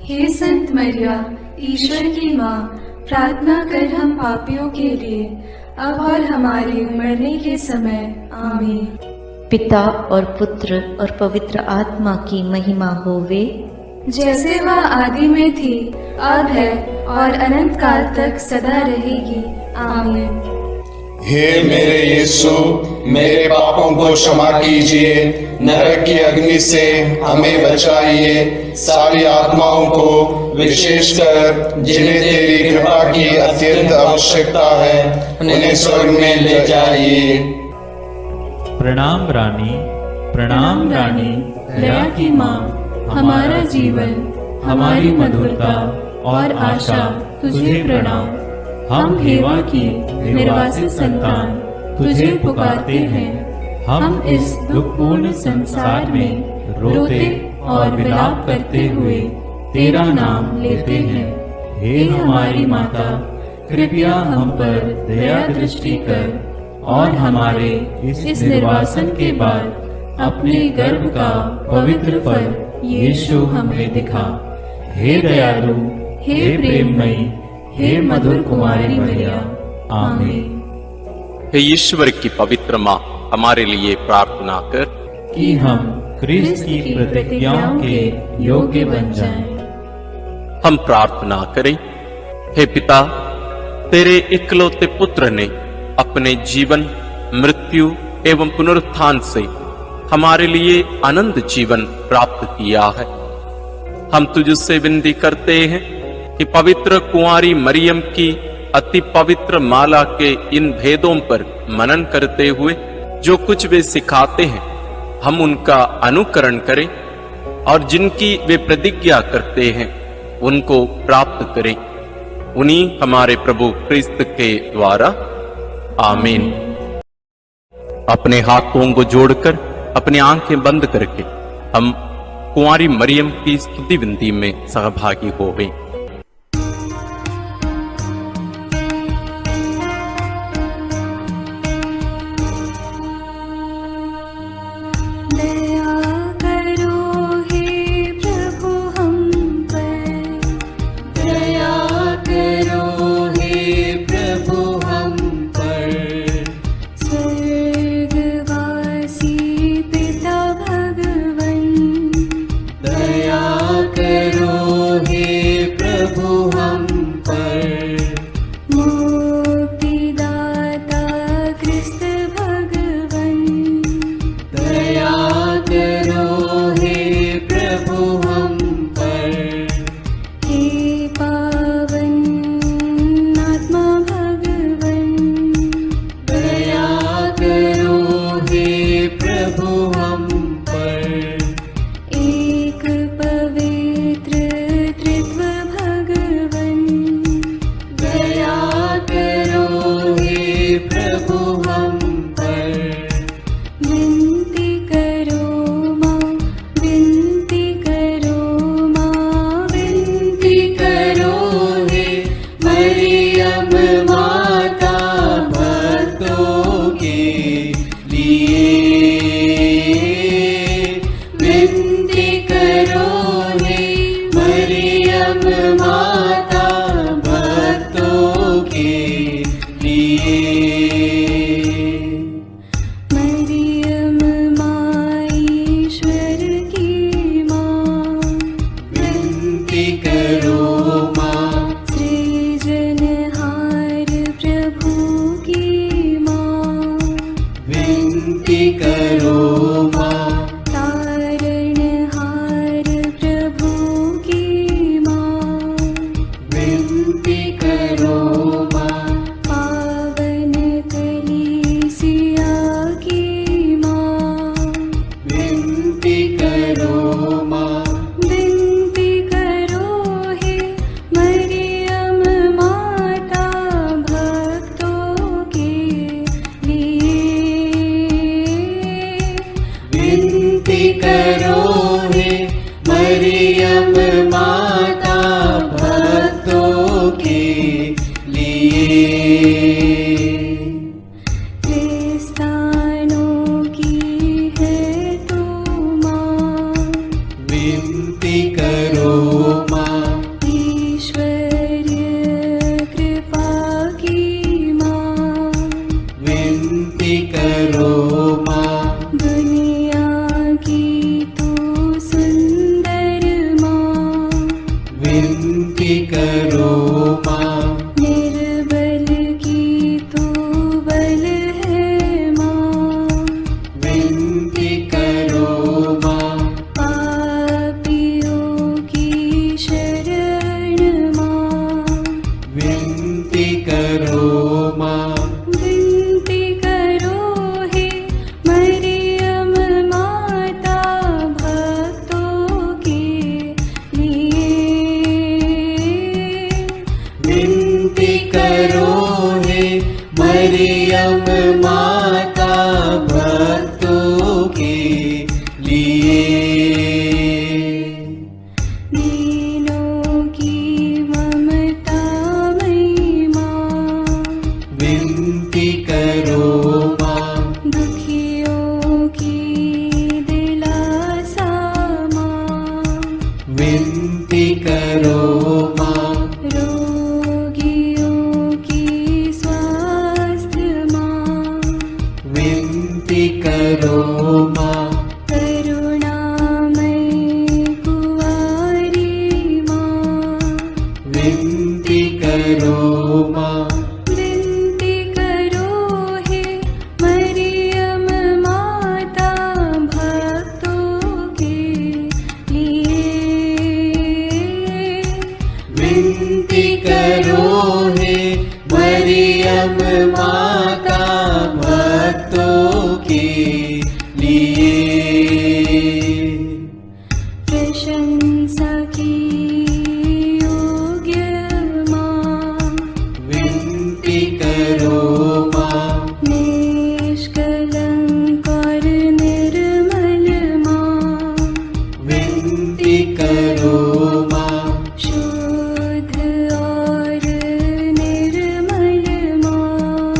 हे संत मरिया, ईश्वर की माँ, प्रार्थना कर हम पापियों के लिए, अब और हमारे मरने के समय। आमीन। पिता और पुत्र और पवित्र आत्मा की महिमा होवे, जैसे वह आदि में थी, अब है और अनंत काल तक सदा रहेगी। आमीन। हे मेरे यीशु, मेरे पापों को क्षमा कीजिए, नरक की अग्नि से हमें बचाइए, सारी आत्माओं को, विशेषकर जिन्हें तेरी कृपा की अत्यंत आवश्यकता है, उन्हें स्वर्ग में ले जाइए। प्रणाम रानी, प्रणाम रानी, दया की माँ, हमारा जीवन, हमारी मधुरता और आशा तुझे प्रणाम। हम हेवा की निर्वासित संतान तुझे पुकारते हैं। हम इस दुखपूर्ण संसार में रोते और विलाप करते हुए तेरा नाम लेते हैं। हे हमारी माता, कृपया हम पर दया दृष्टि कर और हमारे इस निर्वासन के बाद अपने गर्भ का पवित्र फल यीशु हमें दिखा। हे दयालु, हे प्रेममयी, हे मधुर कुमारी मरिया। आमीन। हे ईश्वर की पवित्र माँ, हमारे लिए प्रार्थना कर कि हम क्रिस्त की प्रतिज्ञाओं के योग्य बन जाएं। हम प्रार्थना करें। हे पिता, तेरे इकलौते पुत्र ने अपने जीवन, मृत्यु एवं पुनरुत्थान से हमारे लिए अनंत जीवन प्राप्त किया है। हम तुझसे विनती करते हैं कि पवित्र कुंवारी मरियम की अति पवित्र माला के इन भेदों पर मनन करते हुए जो कुछ वे सिखाते हैं, हम उनका अनुकरण करें और जिनकी वे प्रतिज्ञा करते हैं उनको प्राप्त करें। उन्हीं हमारे प्रभु क्रिस्त के द्वारा। आमीन। अपने हाथों को जोड़कर अपनी आंखें बंद करके हम कुंवारी मरियम की स्तुति विनती में सहभागी होवें। दया करो हे विनती करो माँ। तारणहार प्रभु की माँ, विनती करो माँ। पावन कलीसिया की माँ, विनती करो माँ। विनती करो हे मरियम माता भक्तों के लिए। विनती करो हे मरियम माता भक्तों के लिए। क्रिस्तानों की है तू माँ, विनती करो माँ। ईश्वरीय कृपा की माँ, विनती करो माँ। दुनिया की तू सुंदर माँ, विनती करो माँ। निर्बल की तू बल है माँ, विनती करो माँ। पापियों की शरण माँ, विनती करो माँ। विनती करो हे मरियम माता भक्तों के लिए। विनती करो हे मरियम माता भक्तों के लिए। दीनों की ममतामयी माँ, विनती करो माँ। दुखियों की दिलासा माँ, विनती करो माँ। रोगियों की स्वास्थ्य माँ, विनती करो माँ। करुणामयी कुंवारी माँ, विनती करो माँ। विनती करो हे मरियम माता भक्तों के लिए। विनती करो हे मरियम माता भक्तों के लिए। प्रशंसा की योग्य माँ, विनती करो माँ। निष्कलंक और निर्मल माँ, विनती करो माँ। शुद्ध और निर्मल माँ,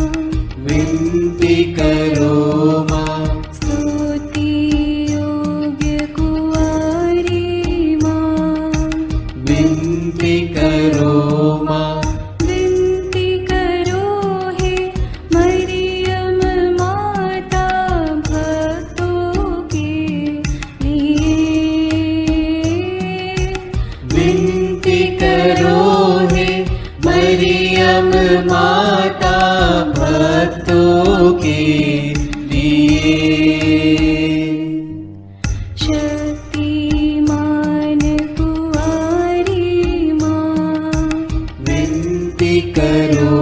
विनती करो माँ। स्तुति योग्य कुंवारी माँ, विनती करो माँ। विनती करो हे मरियम माता भक्तों के लिए। विनती करो हे मरियम माता भक्तों के लिए। शक्तिमान कुंवारी माँ, विनती करो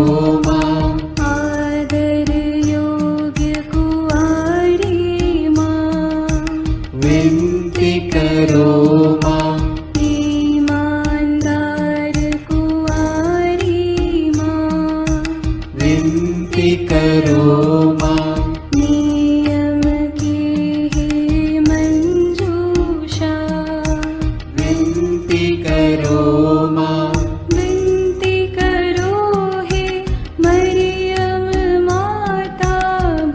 माँ। आदर योग्य कुंवारी माँ, विनती करो माँ। ईमानदार कुंवारी माँ, विनती करो माँ। नियम की है मंजूषा, विनती करो माँ। विनती करो हे मरियम माता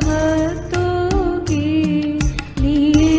भक्तों के लिए।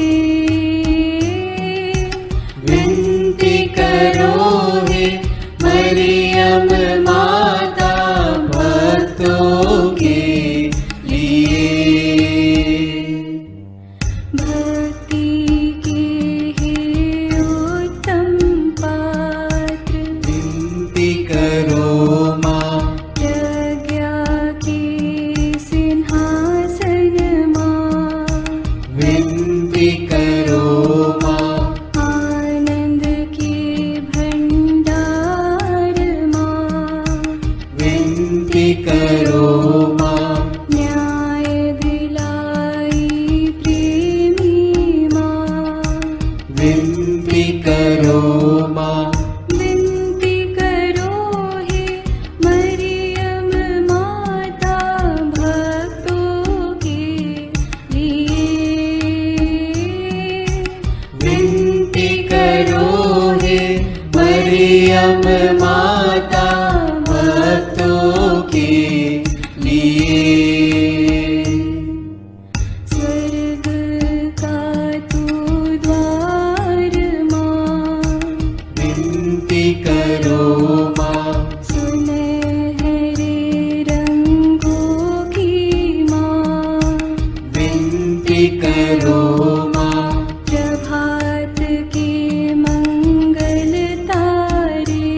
करो माँ। प्रभात के मंगल तारे,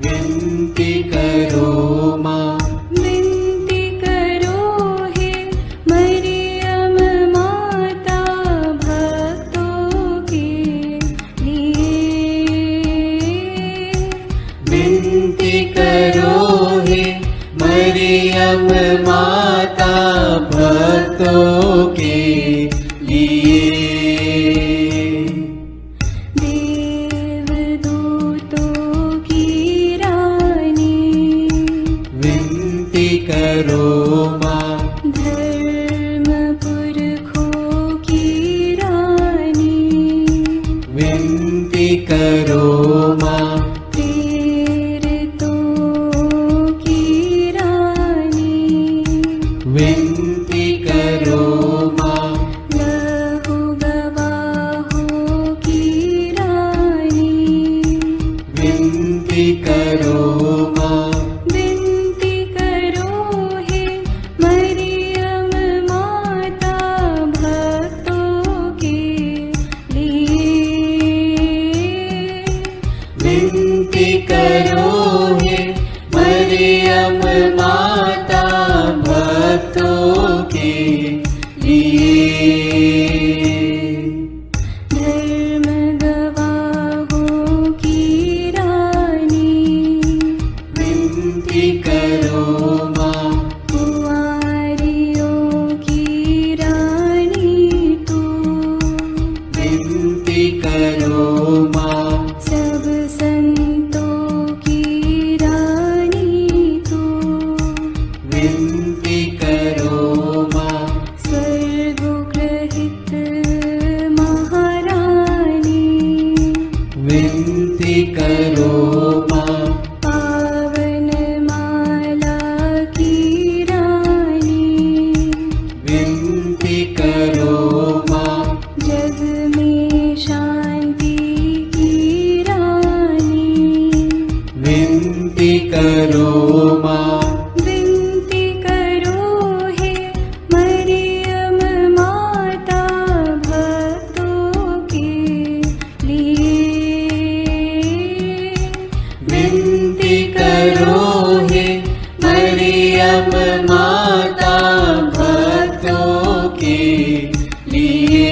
विनती करो माँ। विनती करो हे मरियम माता भक्तों के लिए। विनती करो हे मरियम माता भक्तों के लिए। देवदूतों की रानी, विनती करो माँ। धर्म पुरखों की रानी, विनती करो माँ। प्रेरितों की रानी, विनती करो माँ। लहू गवाहों की रानी, विनती करो माँ। विनती करो हे मरियम माता भक्तों के लिए। विनती करो हे मरियम माता भक्तों के लिए। धर्म गवाहों की रानी, विनती करो माँ। कुंवारियों की रानी तू, विनती करो माँ। सब संतों की रानी तू, विनती करो माँ। स्वर्गोग्रहित महारानी, विनती करो माँ। पावन माला की रानी, विनती करो माँ। जग में शांति की रानी, विनती करो माँ। विनती करो हे मरियम माता भक्तों के लिए। विनती करो हे मरियम माता भक्तों के लिए।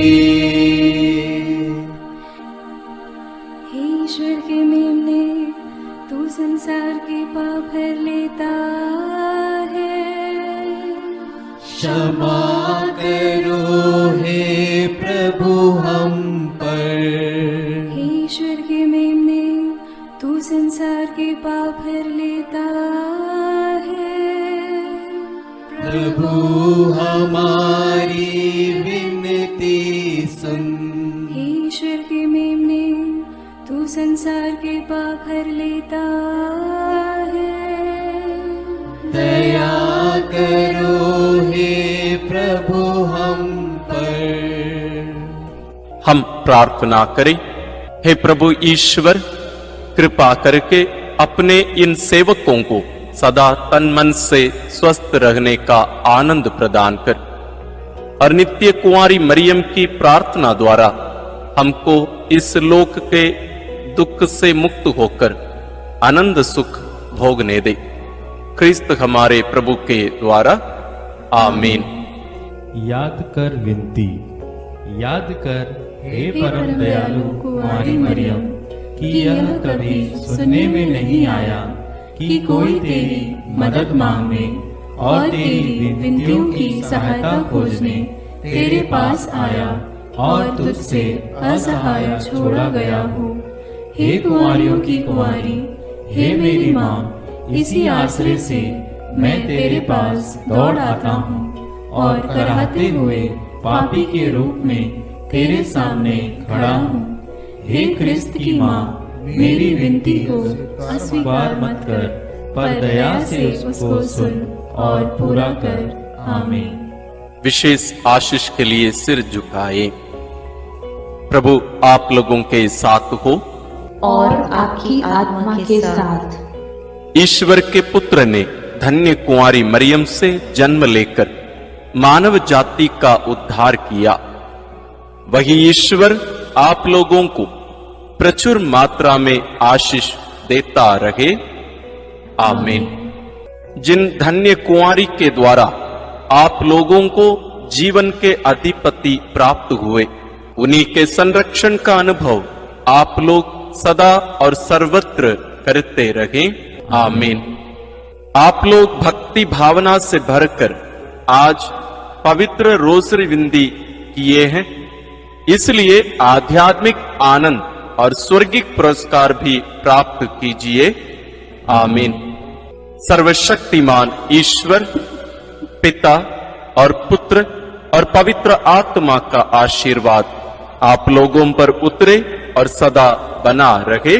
हे ईश्वर के मेमने, तू संसार के पाप हर लेता है। क्षमा करो हे प्रभु हम पर। हे ईश्वर के मेमने, तू संसार के पाप हर लेता है। प्रभु हमारी विनती सुन। हे ईश्वर के मेमने, तू संसार के पाप हर लेता है। दया करो हे प्रभु हम पर। हम प्रार्थना करें। हे प्रभु ईश्वर, कृपा करके अपने इन सेवकों को सदा तन मन से स्वस्थ रहने का आनंद प्रदान कर और नित्य कुंवारी मरियम की प्रार्थना द्वारा हमको इस लोक के दुख से मुक्त होकर आनंद सुख भोगने दे। क्रिस्त हमारे प्रभु के द्वारा आमीन। याद कर विनती। याद कर हे परम दयालु कुंवारी मरियम कि यह कभी सुनने में नहीं आया कि कोई तेरी मदद मांगने और तेरी विनतियों की सहायता खोजने तेरे पास आया और तुझसे असहाय छोड़ा गया हो। हे कुंवारियों की कुंवारी, हे मेरी माँ, इसी आश्रय से मैं तेरे पास दौड़ आता हूँ और कराहते हुए पापी के रूप में तेरे सामने खड़ा हूँ। हे क्रिस्त की माँ, मेरी विनती को अस्वीकार मत कर, पर दया से उसको सुन और पूरा कर। आमीन। विशेष आशीष के लिए सिर झुकाए। प्रभु आप लोगों के साथ हो और आपकी आत्मा के साथ। ईश्वर के पुत्र ने धन्य कुंवारी मरियम से जन्म लेकर मानव जाति का उद्धार किया, वही ईश्वर आप लोगों को प्रचुर मात्रा में आशीष देता रहे। आमीन। जिन धन्य कुंवारी के द्वारा आप लोगों को जीवन के अधिपति प्राप्त हुए, उन्हीं के संरक्षण का अनुभव आप लोग सदा और सर्वत्र करते रहें। आमीन। आप लोग भक्ति भावना से भरकर आज पवित्र रोसरी विंदी किए हैं, इसलिए आध्यात्मिक आनंद और स्वर्गिक पुरस्कार भी प्राप्त कीजिए। आमीन। सर्वशक्तिमान ईश्वर पिता और पुत्र और पवित्र आत्मा का आशीर्वाद आप लोगों पर उतरे और सदा बना रहे।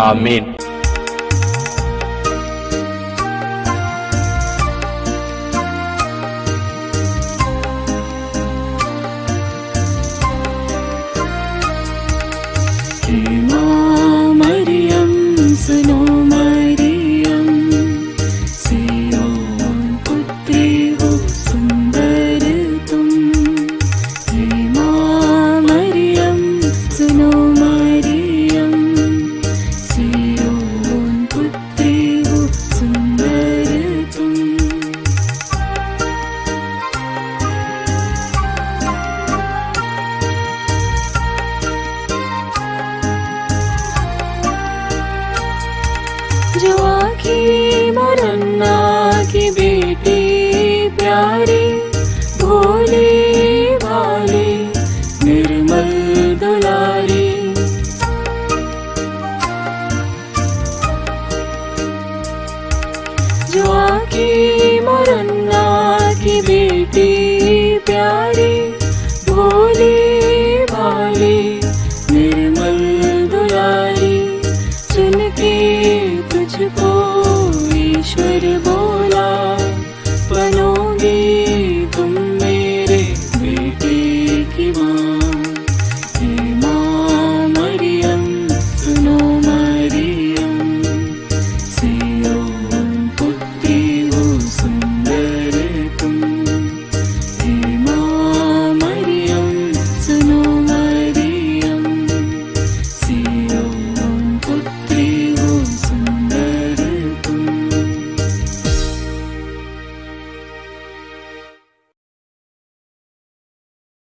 आमीन।